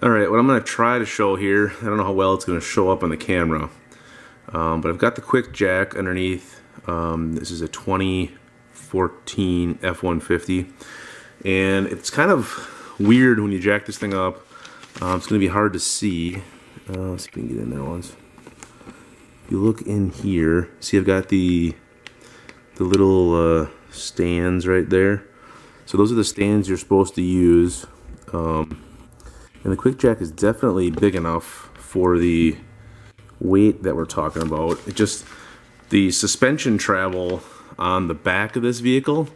Alright, what I'm going to try to show here, I don't know how well it's going to show up on the camera, but I've got the quick jack underneath. This is a 2014 F-150, and it's kind of weird when you jack this thing up. It's going to be hard to see. Let's see if we can get in there once. If you look in here, see I've got the little stands right there. So those are the stands you're supposed to use. And the quick jack is definitely big enough for the weight that we're talking about. It just, the suspension travel on the back of this vehicle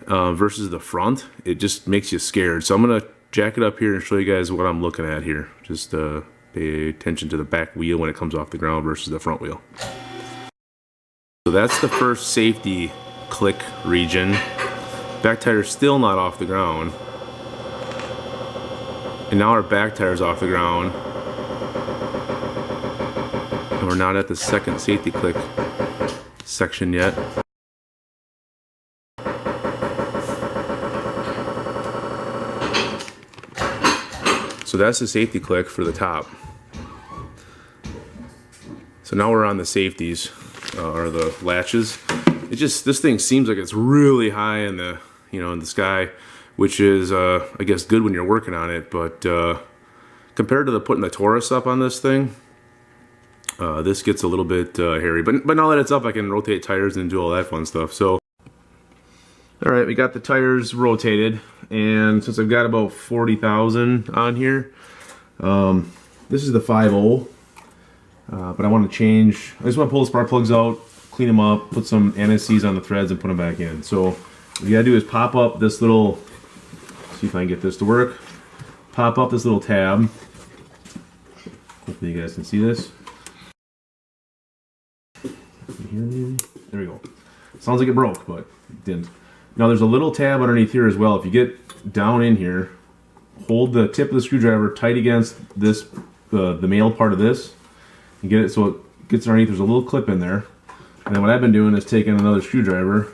versus the front, it just makes you scared. So I'm going to jack it up here and show you guys what I'm looking at here. Just pay attention to the back wheel when it comes off the ground versus the front wheel. So that's the first safety click region. Back tire's still not off the ground. And now our back tire's off the ground. And we're not at the second safety click section yet. So that's the safety click for the top. So now we're on the safeties, or the latches. This thing seems like it's really high in the, in the sky, which is, I guess, good when you're working on it, but compared to putting the Taurus up on this thing, this gets a little bit hairy. But now that it's up, I can rotate tires and do all that fun stuff. So, all right, we got the tires rotated, and since I've got about 40,000 on here, this is the 5.0, but I want to change. I just want to pull the spark plugs out, clean them up, put some anti-seize on the threads, and put them back in. So what you gotta do is pop up this little, see if I can get this to work. Pop up this little tab. Hopefully you guys can see this. There we go. Sounds like it broke, but it didn't. Now there's a little tab underneath here as well. If you get down in here, hold the tip of the screwdriver tight against this, the male part of this, and get it so it gets underneath. There's a little clip in there. And then what I've been doing is taking another screwdriver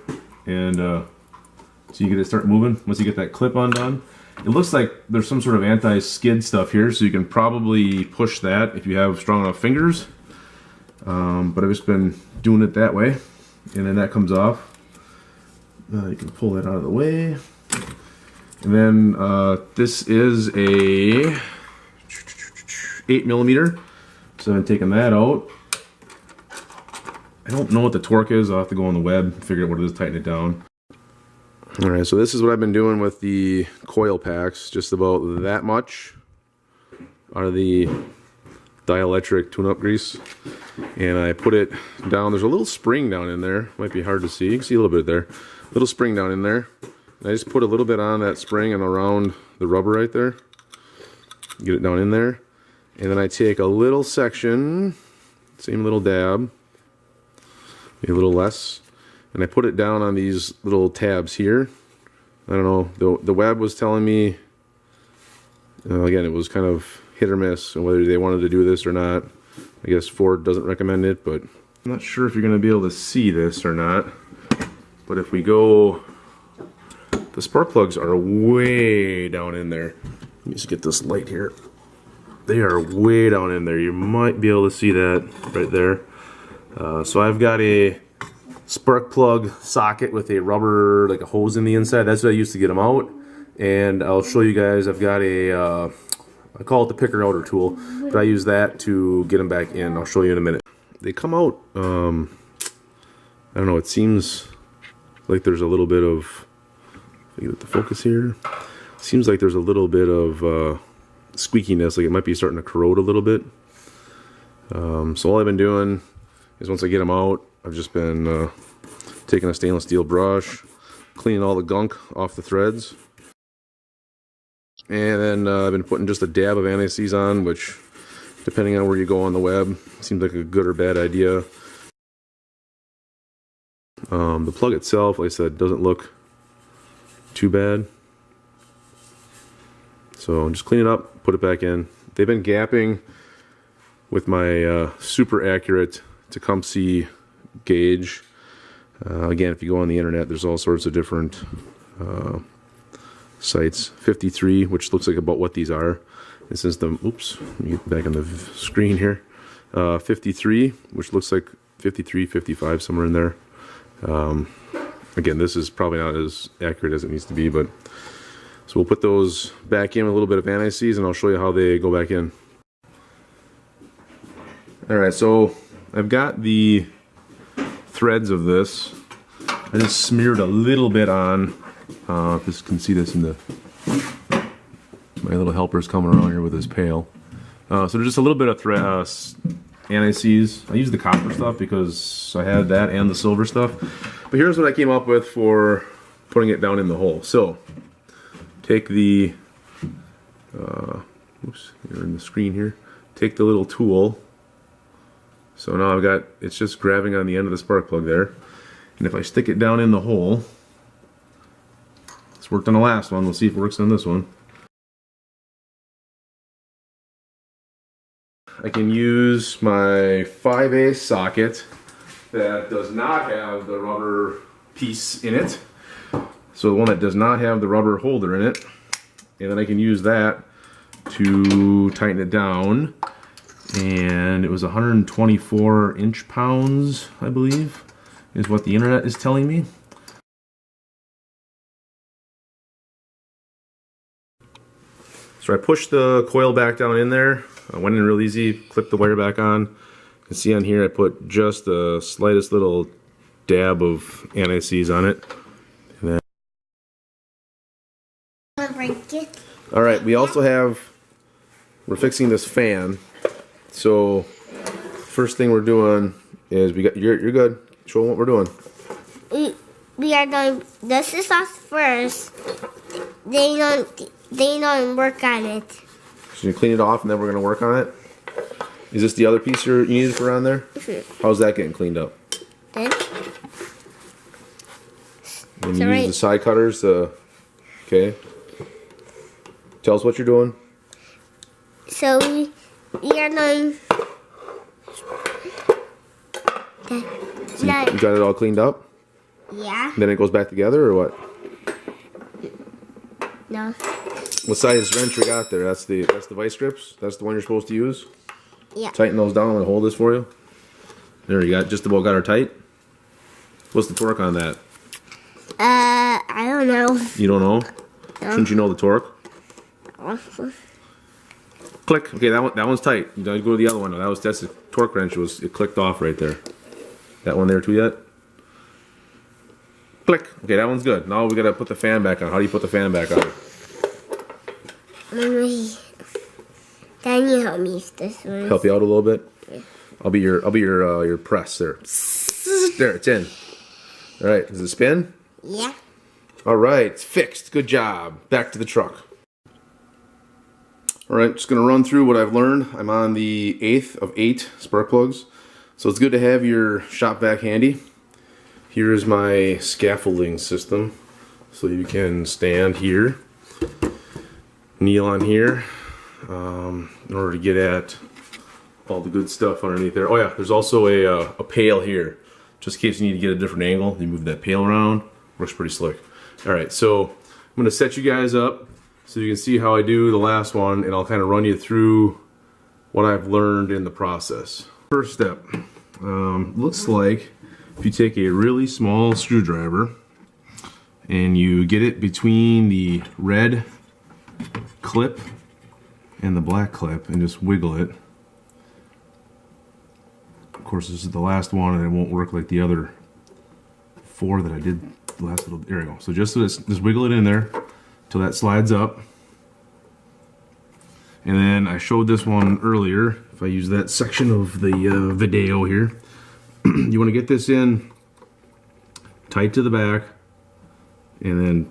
and so you get it start moving once you get that clip undone. It looks like there's some sort of anti-skid stuff here, so you can probably push that if you have strong enough fingers. But I've just been doing it that way, and then that comes off. You can pull that out of the way. And then this is a 8mm, so I'm taking that out. I don't know what the torque is. I'll have to go on the web, figure out what it is, tighten it down. Alright, so this is what I've been doing with the coil packs, just about that much out of the dielectric tune-up grease. And I put it down, there's a little spring down in there, might be hard to see, you can see a little bit there. Little spring down in there. And I just put a little bit on that spring and around the rubber right there. Get it down in there. And then I take a little section, same little dab, maybe a little less, and I put it down on these little tabs here. I don't know, the web was telling me, again, it was kind of hit or miss on whether they wanted to do this or not. I guess Ford doesn't recommend it, but I'm not sure if you're going to be able to see this or not. But if we go, the spark plugs are way down in there. Let me just get this light here. They are way down in there. You might be able to see that right there. So I've got a spark plug socket with a rubber, like a hose in the inside. That's what I use to get them out. And I'll show you guys, I've got a, I call it the picker outer tool, but I use that to get them back in. I'll show you in a minute. They come out, I don't know, it seems like there's a little bit of, if I get the focus here, seems like there's a little bit of squeakiness, like it might be starting to corrode a little bit. So all I've been doing is once I get them out, I've just been taking a stainless steel brush, cleaning all the gunk off the threads, and then I've been putting just a dab of anti-seize on, which, depending on where you go on the web, seems like a good or bad idea. The plug itself, like I said, doesn't look too bad. So just clean it up, put it back in. They've been gapping with my super accurate Tecumseh gauge. Again, if you go on the internet, there's all sorts of different sites. 53, which looks like about what these are. This is the, oops, let me get back on the screen here. 53, which looks like 53, 55, somewhere in there. Again, this is probably not as accurate as it needs to be, but so we'll put those back in with a little bit of anti-seize, and I'll show you how they go back in. Alright, so I've got the threads of this. I just smeared a little bit on. This can see this in the, my little helper's coming around here with his pail. So there's just a little bit of anti-seize. I use the copper stuff because I had that and the silver stuff. But here's what I came up with for putting it down in the hole. So take the, oops, you're in the screen here. Take the little tool. So now I've got, it's just grabbing on the end of the spark plug there. And if I stick it down in the hole, it's worked on the last one. We'll see if it works on this one. I can use my 5/8 socket that does not have the rubber piece in it. So the one that does not have the rubber holder in it. And then I can use that to tighten it down. And it was 124 inch-pounds, I believe, is what the internet is telling me. So I pushed the coil back down in there. I went in real easy, clipped the wire back on. You can see on here I put just the slightest little dab of anti-seize on it. And then... Alright, we also have, we're fixing this fan. So first thing we're doing is we got, you're good. Show them what we're doing. We are doing the sauce first. They don't work on it. So you clean it off and then we're gonna work on it. Is this the other piece you needed for on there? Mm-hmm. How's that getting cleaned up? Good. And you use the side cutters. Okay. Tell us what you're doing. So we are doing. So you got it all cleaned up? Yeah. Then it goes back together or what? No. What size wrench we got there? That's the vice grips? That's the one you're supposed to use? Yeah. Tighten those down and hold this for you. There, you got just about got her tight. What's the torque on that? I don't know. You don't know? No. Shouldn't you know the torque? Click. Okay, that one's tight. You don't go to the other one. No, that's the torque wrench. It clicked off right there. That one there too yet? Click. Okay, that one's good. Now we gotta put the fan back on. How do you put the fan back on? Can you help me with this one? Help you out a little bit. Yeah. I'll be your press there. There, it's in. All right, does it spin? Yeah. All right, it's fixed. Good job. Back to the truck. All right, just gonna run through what I've learned. I'm on the 8th of 8 spark plugs, so it's good to have your shop vac handy. Here is my scaffolding system, so you can stand here, kneel on here, in order to get at all the good stuff underneath there. Oh yeah, there's also a pail here, just in case you need to get a different angle. You move that pail around, works pretty slick. All right, so I'm gonna set you guys up so you can see how I do the last one, and I'll kind of run you through what I've learned in the process. First step, looks like if you take a really small screwdriver and you get it between the red clip and the black clip and just wiggle it. Of course, this is the last one and it won't work like the other 4 that I did the last little. There we go. So just wiggle it in there till that slides up. And then I showed this one earlier. If I use that section of the video here, you want to get this in tight to the back and then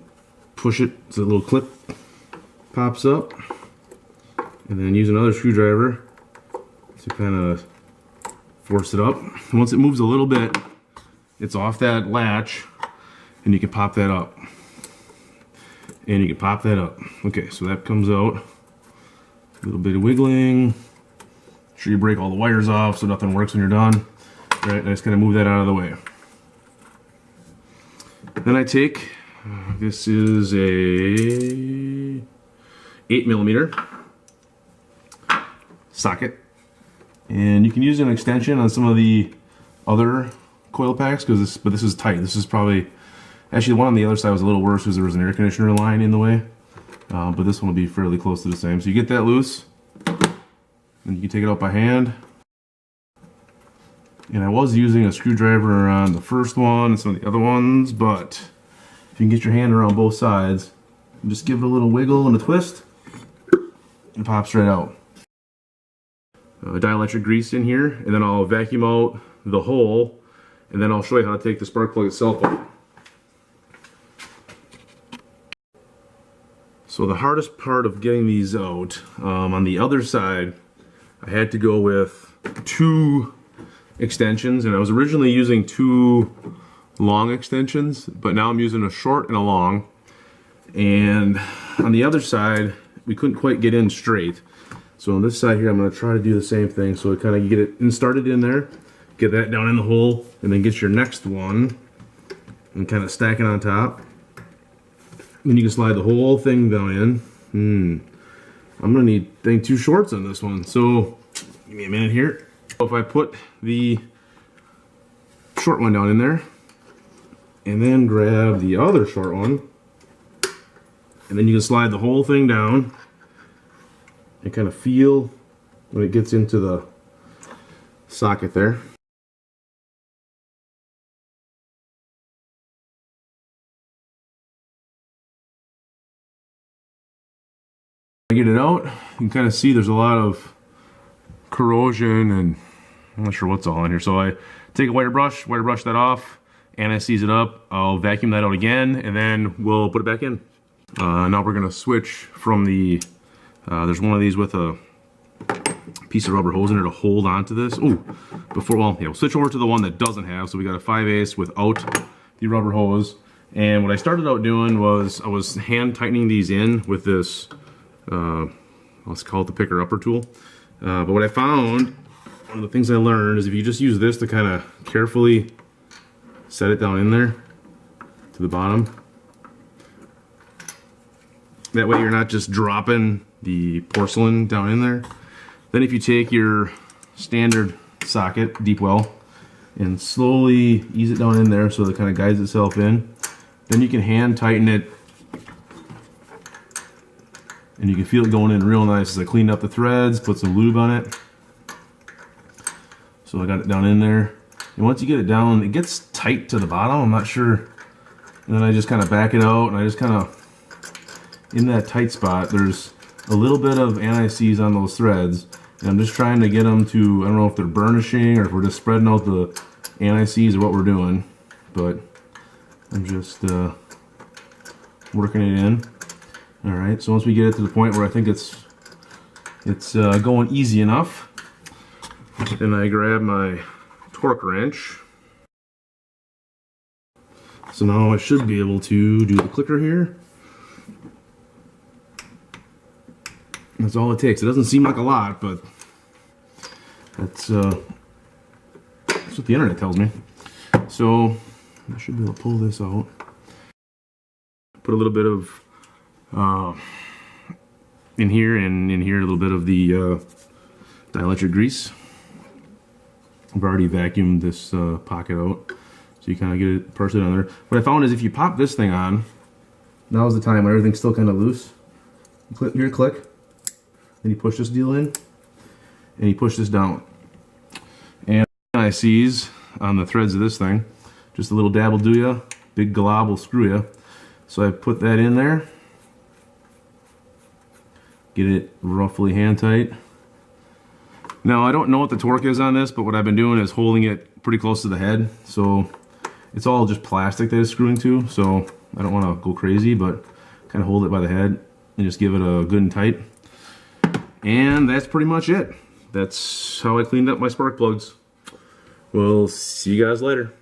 push it so the little clip pops up, and then use another screwdriver to kind of force it up. And once it moves a little bit, it's off that latch and you can pop that up. And you can pop that up. Okay, so that comes out. A little bit of wiggling. Make sure you break all the wires off so nothing works when you're done. All right, I just kind of move that out of the way. Then I take, this is a 8mm. socket. And you can use an extension on some of the other coil packs, but this is tight. This is probably, actually the one on the other side was a little worse because there was an air conditioner line in the way. But this one will be fairly close to the same. So you get that loose, and you can take it out by hand. And I was using a screwdriver on the first one and some of the other ones, but if you can get your hand around both sides, and just give it a little wiggle and a twist, it pops right out. Dielectric grease in here, and then I'll vacuum out the hole, and then I'll show you how to take the spark plug itself out. So the hardest part of getting these out, on the other side, I had to go with 2 extensions, and I was originally using 2 long extensions, but now I'm using a short and a long. And on the other side, we couldn't quite get in straight. So on this side here, I'm going to try to do the same thing. So kind of get it started in there, get that down in the hole, and then get your next one and kind of stack it on top. Then you can slide the whole thing down in. I'm going to need 2 shorts on this one. So give me a minute here. If I put the short one down in there, and then grab the other short one, and then you can slide the whole thing down and kind of feel when it gets into the socket there. Get it out, you can kind of see there's a lot of corrosion, and I'm not sure what's all in here. So I take a wire brush that off, and I seize it up. I'll vacuum that out again, and then we'll put it back in. Now we're gonna switch from the, there's one of these with a piece of rubber hose in it to hold onto this. Ooh, we'll switch over to the one that doesn't have. So we got a 5/8 without the rubber hose. And what I started out doing was I was hand tightening these in with this, let's call it the picker upper tool. But what I found, one of the things I learned, is if you just use this to kind of carefully set it down in there to the bottom, that way you're not just dropping the porcelain down in there. Then if you take your standard socket, deep well, and slowly ease it down in there so it kind of guides itself in, then you can hand tighten it, and you can feel it going in real nice as I cleaned up the threads, put some lube on it. So I got it down in there. And once you get it down, it gets tight to the bottom, I'm not sure. And then I just kind of back it out, and I just kind of, in that tight spot, there's a little bit of anti-seize on those threads. And I'm just trying to get them to, I don't know if they're burnishing or if we're just spreading out the anti-seize or what we're doing. But I'm just working it in. Alright, so once we get it to the point where I think it's going easy enough, then I grab my torque wrench. So now I should be able to do the clicker here. That's all it takes. It doesn't seem like a lot, but that's what the internet tells me. So I should be able to pull this out. Put a little bit of in here, and in here a little bit of the dielectric grease. I've already vacuumed this pocket out, so you kind of get it, parse it on there. What I found is if you pop this thing on, now's the time when everything's still kind of loose. You click, then you push this deal in, and you push this down. And I seize on the threads of this thing. Just a little dab will do ya, big glob will screw ya. So I put that in there, get it roughly hand tight. Now I don't know what the torque is on this, but what I've been doing is holding it pretty close to the head. So it's all just plastic that it's screwing to, so I don't want to go crazy, but kind of hold it by the head and just give it a good and tight. And that's pretty much it. That's how I cleaned up my spark plugs. We'll see you guys later.